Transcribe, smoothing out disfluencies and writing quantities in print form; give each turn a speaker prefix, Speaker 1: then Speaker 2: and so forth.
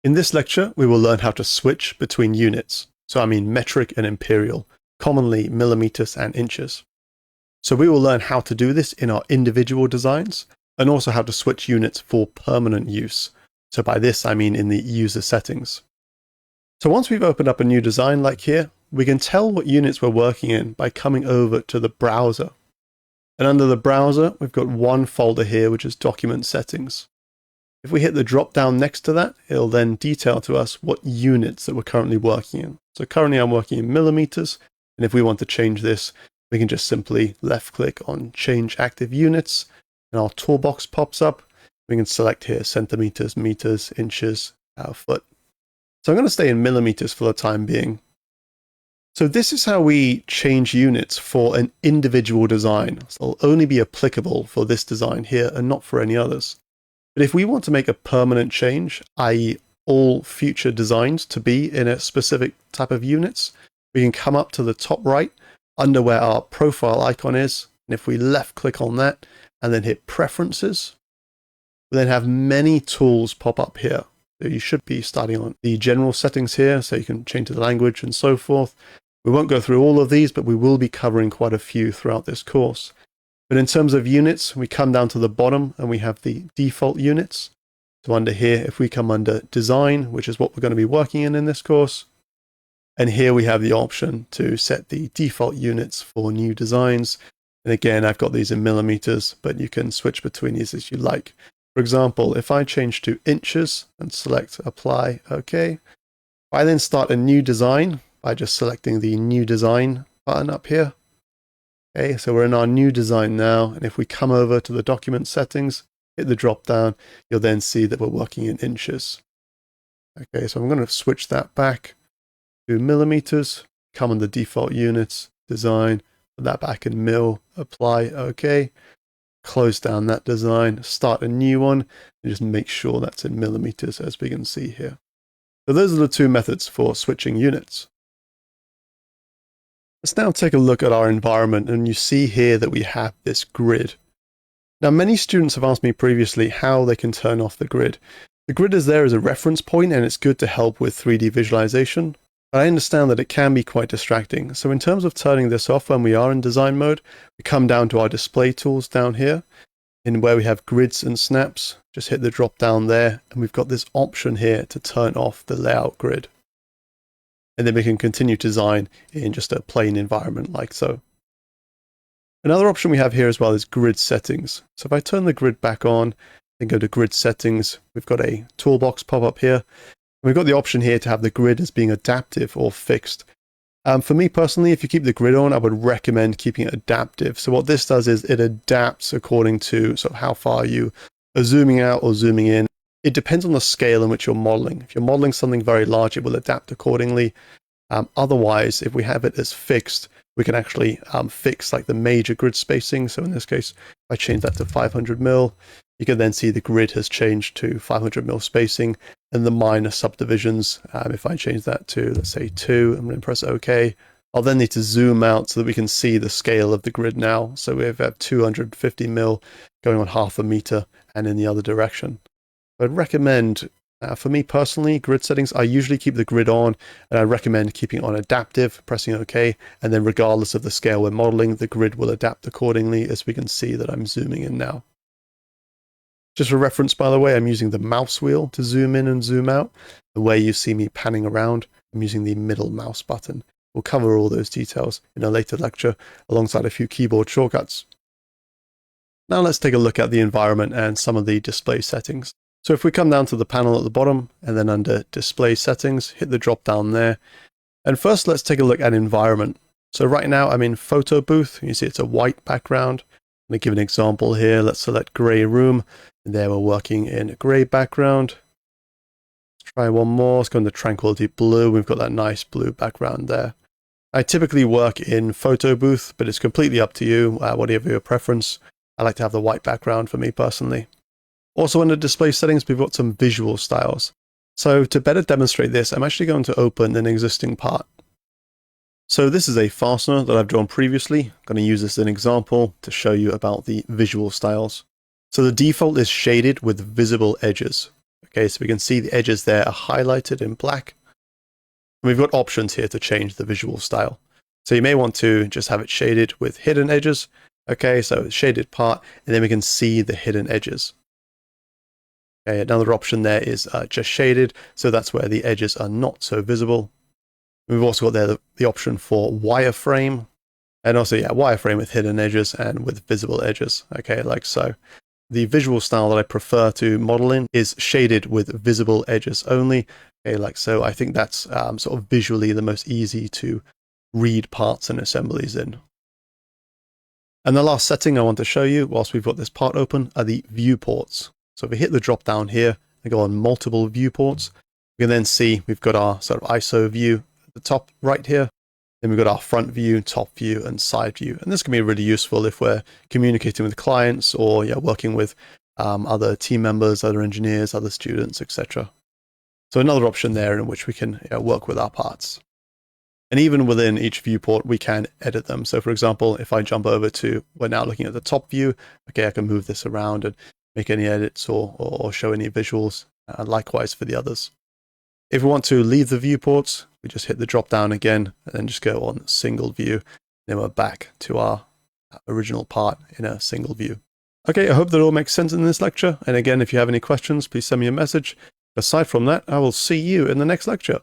Speaker 1: In this lecture, we will learn how to switch between units. So I mean metric and imperial, commonly millimeters and inches. So we will learn how to do this in our individual designs and also how to switch units for permanent use. So by this, I mean in the user settings. So once we've opened up a new design like here, we can tell what units we're working in by coming over to the browser. And under the browser, we've got one folder here, which is document settings. If we hit the drop down next to that, it'll then detail to us what units that we're currently working in. So currently I'm working in millimeters. And if we want to change this, we can just simply left click on change active units and our toolbox pops up. We can select here centimeters, meters, inches, foot. So I'm going to stay in millimeters for the time being. So this is how we change units for an individual design. So it'll only be applicable for this design here and not for any others. But if we want to make a permanent change, i.e. all future designs to be in a specific type of units, we can come up to the top right under where our profile icon is. And if we left click on that and then hit preferences, we then have many tools pop up here. So you should be starting on the general settings here, so you can change the language and so forth. We won't go through all of these, but we will be covering quite a few throughout this course. But in terms of units, we come down to the bottom and we have the default units. So under here, if we come under design, which is what we're going to be working in this course, and here we have the option to set the default units for new designs. And again, I've got these in millimeters, but you can switch between these as you like. For example, if I change to inches and select apply, OK, I then start a new design by just selecting the new design button up here. Okay, so we're in our new design now. And if we come over to the document settings, hit the drop down, you'll then see that we're working in inches. Okay, so I'm going to switch that back to millimeters, come on the default units, design, put that back in mil, apply, OK. Close down that design, start a new one, and just make sure that's in millimeters as we can see here. So those are the two methods for switching units. Let's now take a look at our environment, and you see here that we have this grid. Now, many students have asked me previously how they can turn off the grid. The grid is there as a reference point, and it's good to help with 3D visualization. But I understand that it can be quite distracting. So in terms of turning this off when we are in design mode, we come down to our display tools down here, in where we have grids and snaps. Just hit the drop down there, and we've got this option here to turn off the layout grid. And then we can continue to design in just a plain environment like so. Another option we have here as well is grid settings. So if I turn the grid back on and go to grid settings, we've got a toolbox pop up here. We've got the option here to have the grid as being adaptive or fixed. For me personally, if you keep the grid on, I would recommend keeping it adaptive. So what this does is it adapts according to sort of how far you are zooming out or zooming in. It depends on the scale in which you're modeling. If you're modeling something very large, it will adapt accordingly. Otherwise, if we have it as fixed, we can actually fix like the major grid spacing. So in this case, if I change that to 500 mil, you can then see the grid has changed to 500 mil spacing, and the minor subdivisions, if I change that to, let's say 2, I'm going to press OK, I'll then need to zoom out so that we can see the scale of the grid now. So we have 250 mil going on half a meter and in the other direction. I'd recommend, for me personally, grid settings, I usually keep the grid on, and I recommend keeping it on adaptive, pressing OK, and then regardless of the scale we're modeling, the grid will adapt accordingly, as we can see that I'm zooming in now. Just for reference, by the way, I'm using the mouse wheel to zoom in and zoom out. The way you see me panning around, I'm using the middle mouse button. We'll cover all those details in a later lecture alongside a few keyboard shortcuts. Now let's take a look at the environment and some of the display settings. So if we come down to the panel at the bottom and then under display settings, hit the drop down there. And first, let's take a look at environment. So right now I'm in photo booth. You see it's a white background. I'm going to give an example here. Let's select gray room. And there we're working in a gray background. Let's try one more. Let's go into tranquility blue. We've got that nice blue background there. I typically work in photo booth, but it's completely up to you, whatever your preference. I like to have the white background for me personally. Also under display settings, we've got some visual styles. So to better demonstrate this, I'm actually going to open an existing part. So this is a fastener that I've drawn previously. I'm going to use this as an example to show you about the visual styles. So the default is shaded with visible edges. Okay, so we can see the edges there are highlighted in black. And we've got options here to change the visual style. So you may want to just have it shaded with hidden edges. Okay, so shaded part, and then we can see the hidden edges. Okay, another option there is just shaded, so that's where the edges are not so visible. We've also got there the option for wireframe, and also, yeah, wireframe with hidden edges and with visible edges. Okay, like so. The visual style that I prefer to model in is shaded with visible edges only. Okay, like so. I think that's sort of visually the most easy to read parts and assemblies in. And the last setting I want to show you whilst we've got this part open are the viewports. So if we hit the drop down here and go on multiple viewports, we can then see we've got our sort of ISO view at the top right here. Then we've got our front view, top view, and side view. And this can be really useful if we're communicating with clients or working with other team members, other engineers, other students, etc. So another option there in which we can work with our parts. And even within each viewport, we can edit them. So for example, if I jump over to, we're now looking at the top view, okay, I can move this around and make any edits or show any visuals, and likewise for the others. If we want to leave the viewports, we just hit the drop down again and then just go on single view. Then we're back to our original part in a single view. Okay, I hope that all makes sense in this lecture. And again, if you have any questions, please send me a message. Aside from that, I will see you in the next lecture.